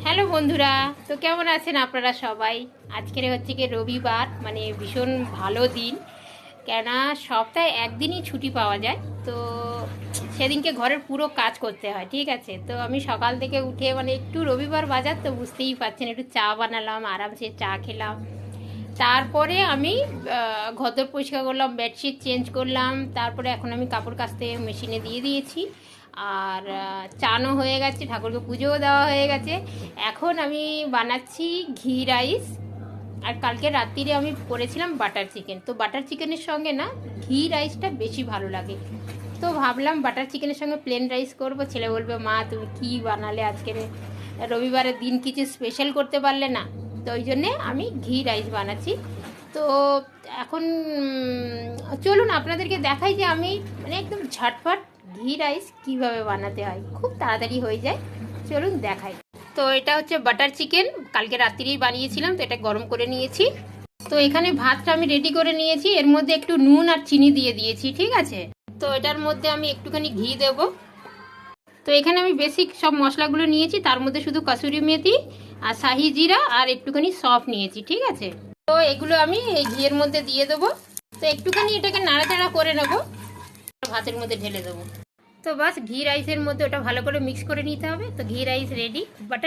Hello বন্ধুরা, তো কেমন আছেন আপনারা সবাই? আজকের হচ্ছে কি রবিবার, মানে ভীষণ ভালো দিন। কেননা সপ্তাহে একদিনই ছুটি পাওয়া যায়, তো সেদিনকে ঘরের পুরো কাজ করতে হয়, ঠিক আছে? তো আমি সকাল থেকে উঠে মানে একটু রবিবার বাজার তো বুঝতেই পারছেন, একটু চা বানালাম, আরামসে চা খেলাম। তারপরে আমি ঘর পরিষ্কার করলাম, বেডশিট চেঞ্জ করলাম। তারপরে এখন আমি কাপড় কাচতে মেশিনে দিয়ে দিয়েছি। আর চানও হয়ে গেছে, ঠাকুরকে পুজোও দেওয়া হয়ে গেছে। এখন আমি বানাচ্ছি ঘি রাইস। আর কালকে রাত্রিরে আমি করেছিলাম বাটার চিকেন, তো বাটার চিকেনের সঙ্গে না ঘি রাইসটা বেশি ভালো লাগে। তো ভাবলাম বাটার চিকেনের সঙ্গে প্লেন রাইস করব। ছেলে বলবে, মা তুমি কী বানালে আজকে, রবিবারের দিন কিছু স্পেশাল করতে পারলে না? তো ওই জন্যে আমি ঘি রাইস বানাচ্ছি। তো এখন চলুন আপনাদেরকে দেখাই যে আমি মানে একদম ঝটফট ঘি রাইস কীভাবে বানাতে হয়, খুব তাড়াতাড়ি হয়ে যায়। চলুন দেখাই। তো এটা হচ্ছে বাটার চিকেন, কালকে রাত্রিরেই বানিয়েছিলাম, তো এটা গরম করে নিয়েছি। তো এখানে ভাতটা আমি রেডি করে নিয়েছি, এর মধ্যে একটু নুন আর চিনি দিয়ে দিয়েছি, ঠিক আছে? তো এটার মধ্যে আমি একটুখানি ঘি দেব। তো এখানে আমি বেসিক সব মশলাগুলো নিয়েছি, তার মধ্যে শুধু কাসুরি মেথি আর শাহি জিরা আর একটুখানি সফ নিয়েছি, ঠিক আছে? তো এগুলো আমি এই ঘিয়ের মধ্যে দিয়ে দেবো। তো একটুখানি এটাকে নাড়াচাড়া করে নেব, ভাতের মধ্যে ঢেলে দেবো। তো বাস ঘি রাইসের মধ্যে ওটা ভালো করে মিক্স করে নিতে হবে। তো ঘি রাইস রেডি। বাটার